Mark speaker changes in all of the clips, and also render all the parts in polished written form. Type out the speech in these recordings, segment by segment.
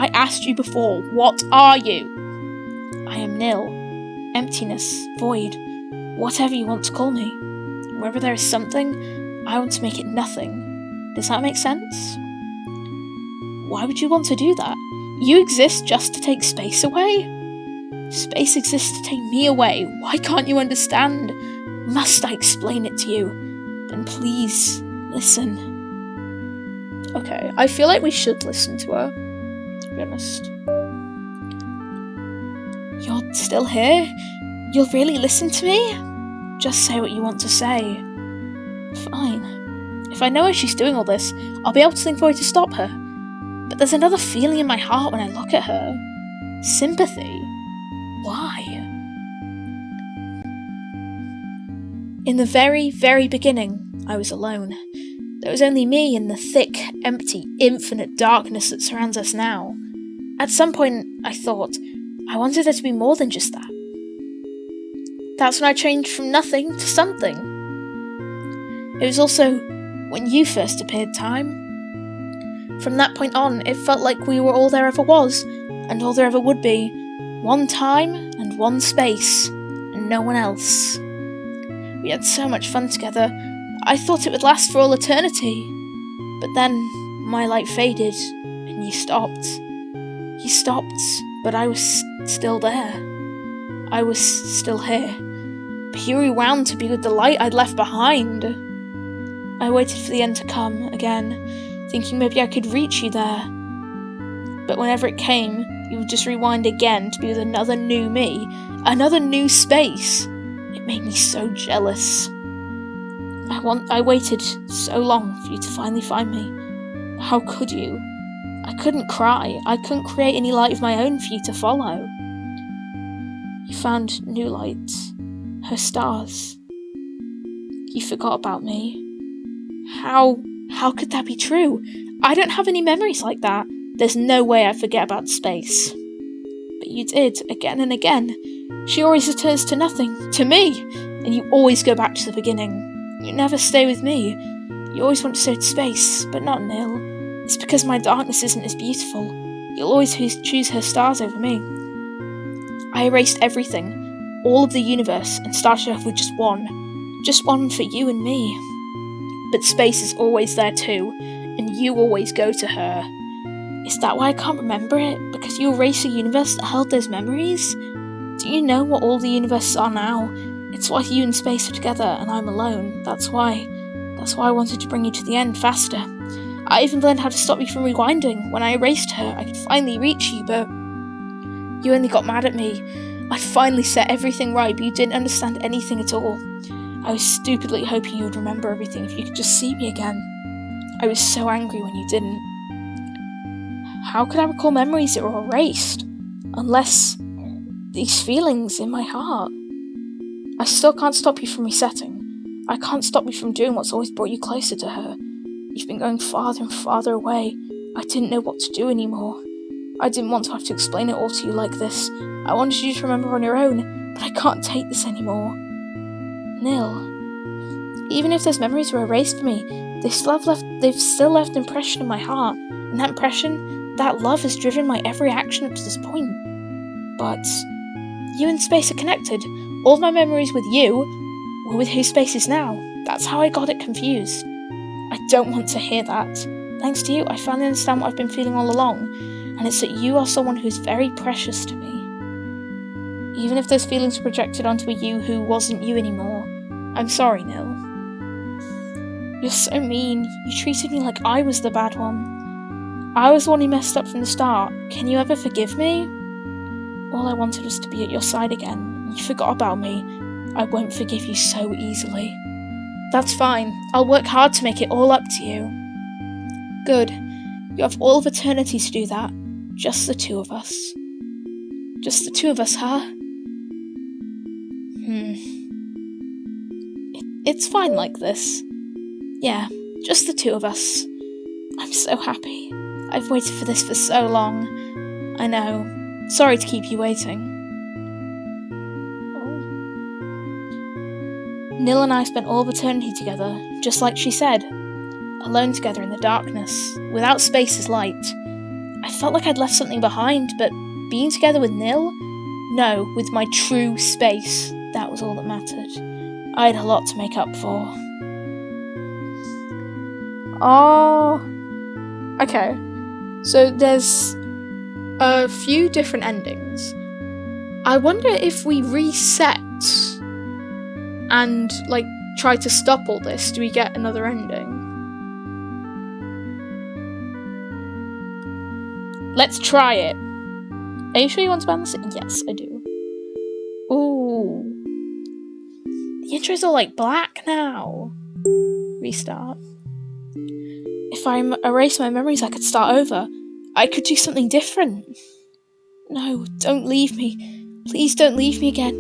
Speaker 1: I asked you before, what are you? I am nil. Emptiness. Void. Whatever you want to call me. Wherever there is something, I want to make it nothing. Does that make sense? Why would you want to do that? You exist just to take space away? Space exists to take me away. Why can't you understand? Must I explain it to you? Then please, listen. Okay, I feel like we should listen to her, to be honest. You're still here? You'll really listen to me? Just say what you want to say. Fine. If I know why she's doing all this, I'll be able to think of a way to stop her. But there's another feeling in my heart when I look at her. Sympathy. Why? In the very, very beginning, I was alone. There was only me and the thick, empty, infinite darkness that surrounds us now. At some point, I thought, I wanted there to be more than just that. That's when I changed from nothing to something. It was also when you first appeared, Time. From that point on, it felt like we were all there ever was, and all there ever would be. One time, and one space, and no one else. We had so much fun together, I thought it would last for all eternity. But then, my light faded, and you stopped. You stopped, but I was still there. I was still here. But you rewound to be with the light I'd left behind. I waited for the end to come again, thinking maybe I could reach you there. But whenever it came, you would just rewind again to be with another new me, another new space. It made me so jealous. I waited so long for you to finally find me. How could you? I couldn't cry. I couldn't create any light of my own for you to follow. You found new lights, her stars. You forgot about me. How could that be true? I don't have any memories like that. There's no way I forget about space. But you did, again and again. She always returns to nothing, to me, and you always go back to the beginning. You never stay with me. You always want to stay with space, but not Nil. It's because my darkness isn't as beautiful. You'll always choose her stars over me. I erased everything, all of the universe, and started off with just one for you and me. But space is always there too, and you always go to her. Is that why I can't remember it? Because you erased a universe that held those memories? Do you know what all the universes are now? It's why you and space are together and I'm alone. That's why I wanted to bring you to the end faster. I even learned how to stop you from rewinding. When I erased her, I could finally reach you, but you only got mad at me. I finally set everything right, but you didn't understand anything at all. I was stupidly hoping you would remember everything if you could just see me again. I was so angry when you didn't. How could I recall memories that were erased? Unless these feelings in my heart. I still can't stop you from resetting. I can't stop you from doing what's always brought you closer to her. You've been going farther and farther away. I didn't know what to do anymore. I didn't want to have to explain it all to you like this. I wanted you to remember on your own, but I can't take this anymore. Nil. Even if those memories were erased for me, they've still left an impression in my heart, and that impression, that love has driven my every action up to this point. But you and space are connected. All of my memories with you were with who space is now. That's how I got it confused. I don't want to hear that. Thanks to you, I finally understand what I've been feeling all along, and it's that you are someone who is very precious to me. Even if those feelings were projected onto a you who wasn't you anymore. I'm sorry, Nil. You're so mean. You treated me like I was the bad one. I was the one who messed up from the start. Can you ever forgive me? All I wanted was to be at your side again. You forgot about me. I won't forgive you so easily. That's fine. I'll work hard to make it all up to you. Good. You have all of eternity to do that. Just the two of us. Just the two of us, huh? It's fine like this. Yeah, just the two of us. I'm so happy. I've waited for this for so long. I know. Sorry to keep you waiting. Nil and I spent all of eternity together, just like she said. Alone together in the darkness, without space as light. I felt like I'd left something behind, but being together with Nil? No, with my true space. That was all that mattered. I had a lot to make up for. Oh. Okay. So there's a few different endings. I wonder if we reset and, try to stop all this, do we get another ending? Let's try it. Are you sure you want to ban this? Yes, I do. Ooh. The intro's all, black now. Restart. If I erase my memories, I could start over. I could do something different. No, don't leave me. Please don't leave me again.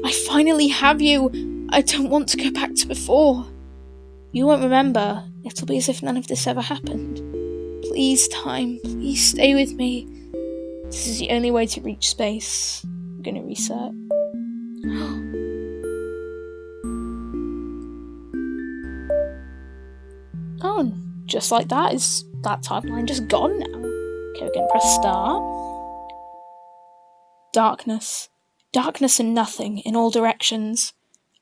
Speaker 1: I finally have you. I don't want to go back to before. You won't remember. It'll be as if none of this ever happened. Please, time. Please stay with me. This is the only way to reach space. I'm gonna reset. Oh, just like that, is that timeline just gone now? Okay, we're gonna press start. Darkness. Darkness and nothing in all directions.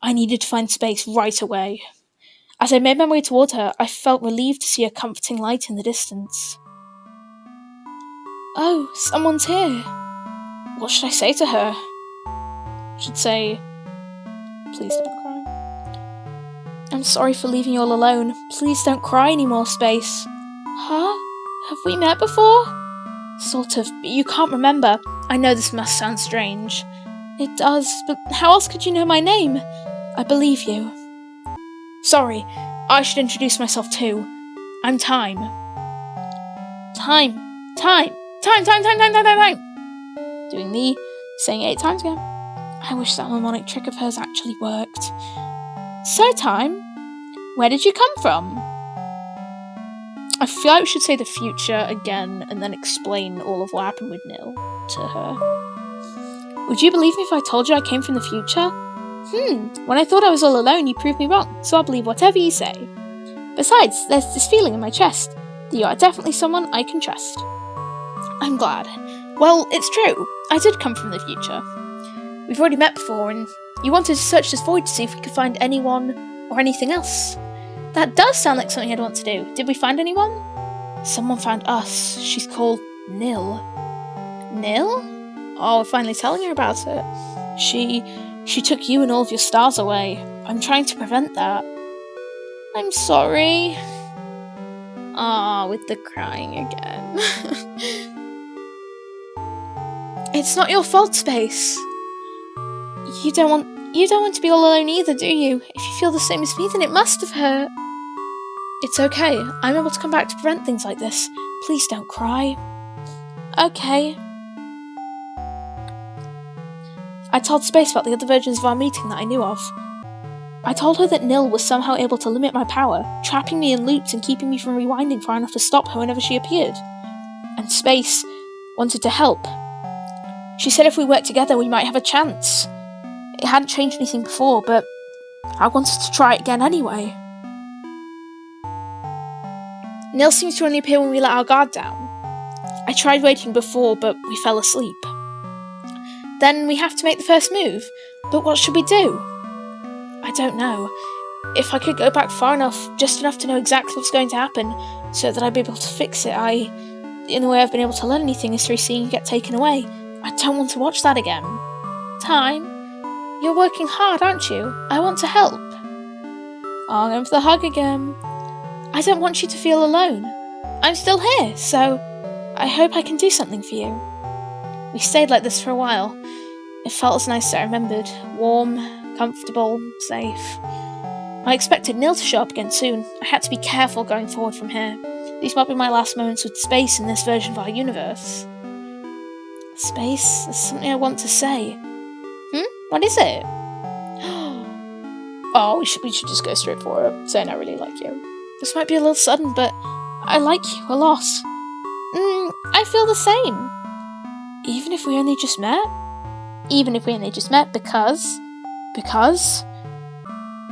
Speaker 1: I needed to find space right away. As I made my way toward her, I felt relieved to see a comforting light in the distance. Oh, someone's here. What should I say to her? I should say, please don't cry. I'm sorry for leaving you all alone. Please don't cry anymore, Space. Huh? Have we met before? Sort of, but you can't remember. I know this must sound strange. It does, but how else could you know my name? I believe you. Sorry, I should introduce myself too. I'm Time. Time. Doing me, saying 8 times again. I wish that mnemonic trick of hers actually worked. So, Time, where did you come from? I feel like we should say the future again and then explain all of what happened with Nil to her. Would you believe me if I told you I came from the future? When I thought I was all alone, you proved me wrong, so I'll believe whatever you say. Besides, there's this feeling in my chest that you are definitely someone I can trust. I'm glad. Well, it's true. I did come from the future. We've already met before, and you wanted to search this void to see if we could find anyone or anything else. That does sound like something I'd want to do. Did we find anyone? Someone found us. She's called Nil. Nil? Oh, we're finally telling her about it. She took you and all of your stars away. I'm trying to prevent that. I'm sorry. With the crying again. It's not your fault, Space. You don't want to be all alone either, do you? If you feel the same as me, then it must have hurt. It's okay. I'm able to come back to prevent things like this. Please don't cry. Okay. I told Space about the other versions of our meeting that I knew of. I told her that Nil was somehow able to limit my power, trapping me in loops and keeping me from rewinding far enough to stop her whenever she appeared. And Space wanted to help. She said if we worked together we might have a chance. It hadn't changed anything before, but I wanted to try it again anyway. Nil seems to only appear when we let our guard down. I tried waiting before, but we fell asleep. Then we have to make the first move. But what should we do? I don't know. If I could go back far enough, just enough to know exactly what's going to happen, so that I'd be able to fix it, the only way I've been able to learn anything is through seeing you get taken away. I don't want to watch that again. Time, you're working hard, aren't you? I want to help. I'm going for the hug again. I don't want you to feel alone. I'm still here, so I hope I can do something for you. We stayed like this for a while. It felt as nice as I remembered. Warm, comfortable, safe. I expected Nil to show up again soon. I had to be careful going forward from here. These might be my last moments with Space in this version of our universe. Space, there's something I want to say. What is it? Oh, we should just go straight for it, saying I really like you. This might be a little sudden, but I like you a lot. I feel the same. Even if we only just met? Even if we only just met because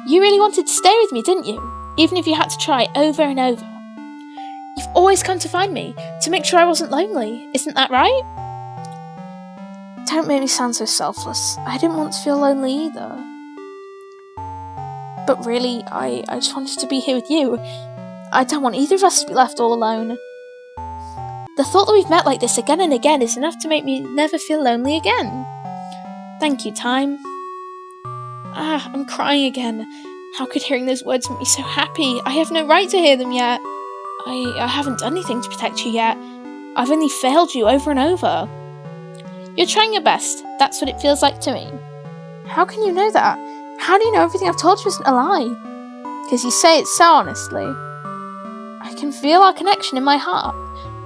Speaker 1: you really wanted to stay with me, didn't you? Even if you had to try over and over. You've always come to find me, to make sure I wasn't lonely. Isn't that right? Don't make me sound so selfless. I didn't want to feel lonely either. But really, I just wanted to be here with you. I don't want either of us to be left all alone. The thought that we've met like this again and again is enough to make me never feel lonely again. Thank you, time. I'm crying again. How could hearing those words make me so happy? I have no right to hear them yet. I haven't done anything to protect you yet. I've only failed you over and over. You're trying your best. That's what it feels like to me. How can you know that? How do you know everything I've told you isn't a lie? Because you say it so honestly. I can feel our connection in my heart.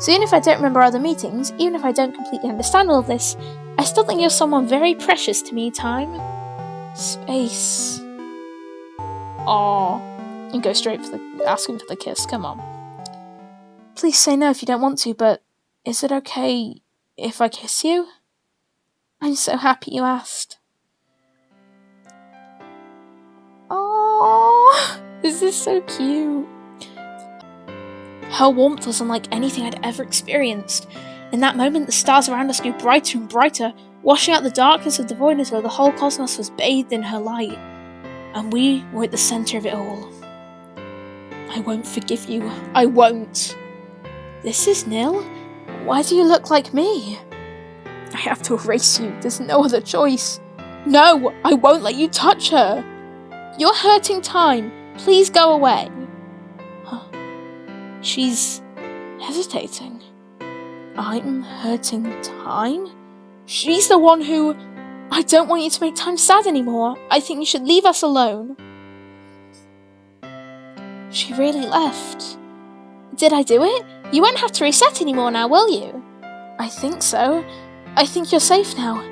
Speaker 1: So even if I don't remember other meetings, even if I don't completely understand all of this, I still think you're someone very precious to me, time. Space. Aww. And go straight for asking for the kiss, come on. Please say no if you don't want to, but is it okay if I kiss you? I'm so happy you asked. Aww. This is so cute. Her warmth was unlike anything I'd ever experienced. In that moment, the stars around us grew brighter and brighter, washing out the darkness of the void as though the whole cosmos was bathed in her light. And we were at the centre of it all. I won't forgive you. I won't. This is Nil? Why do you look like me? I have to erase you. There's no other choice. No, I won't let you touch her. You're hurting time. Please go away. She's hesitating. I'm hurting time? She's the one who... I don't want you to make time sad anymore. I think you should leave us alone. She really left. Did I do it? You won't have to reset anymore now, will you? I think so. I think you're safe now.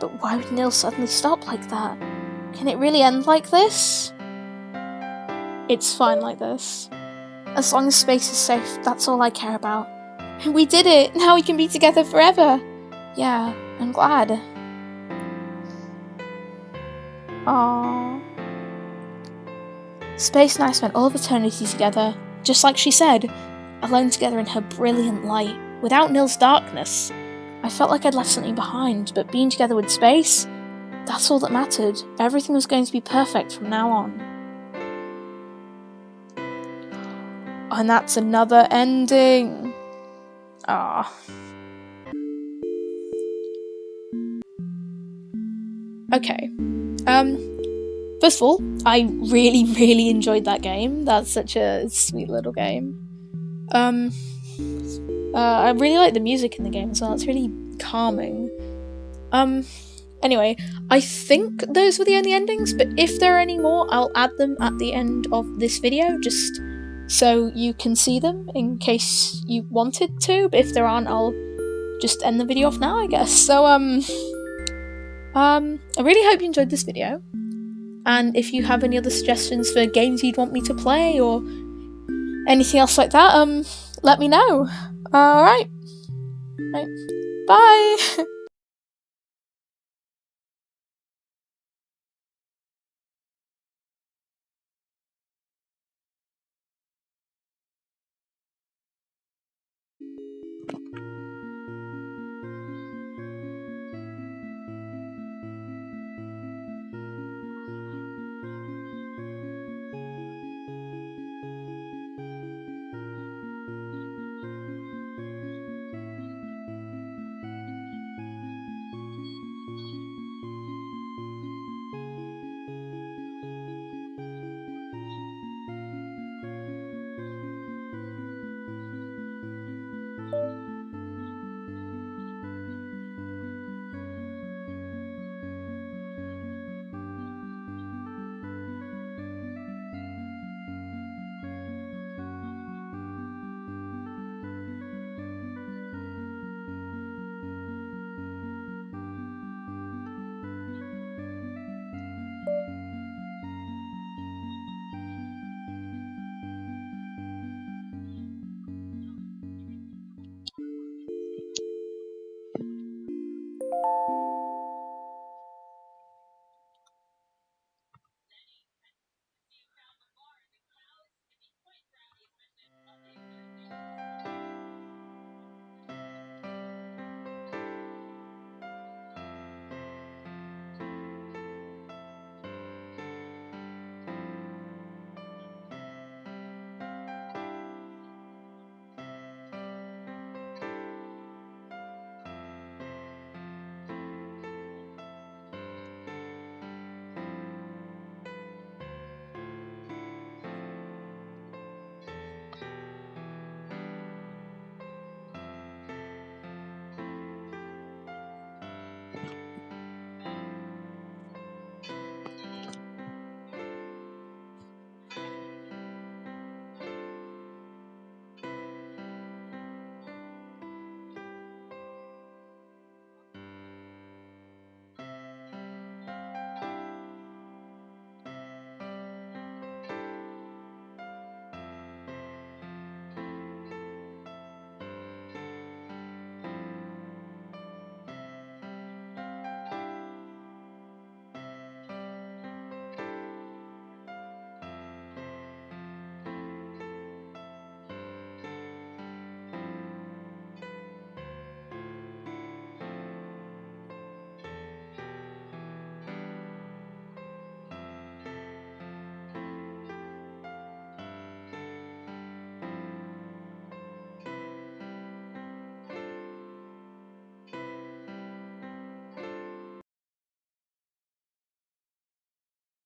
Speaker 1: But why would Nil suddenly stop like that? Can it really end like this? It's fine like this. As long as space is safe, that's all I care about. We did it! Now we can be together forever! Yeah, I'm glad. Aww. Space and I spent all of eternity together, just like she said, alone together in her brilliant light, without Nil's darkness. I felt like I'd left something behind, but being together with space, that's all that mattered. Everything was going to be perfect from now on. And that's another ending. Ah. Okay. First of all, I really enjoyed that game. That's such a sweet little game. I really like the music in the game as well. It's really calming. Anyway, I think those were the only endings, but if there are any more, I'll add them at the end of this video, just so you can see them in case you wanted to, but if there aren't, I'll just end the video off now, I guess. So, I really hope you enjoyed this video, and if you have any other suggestions for games you'd want me to play, or anything else like that, let me know. Alright. Right. Bye!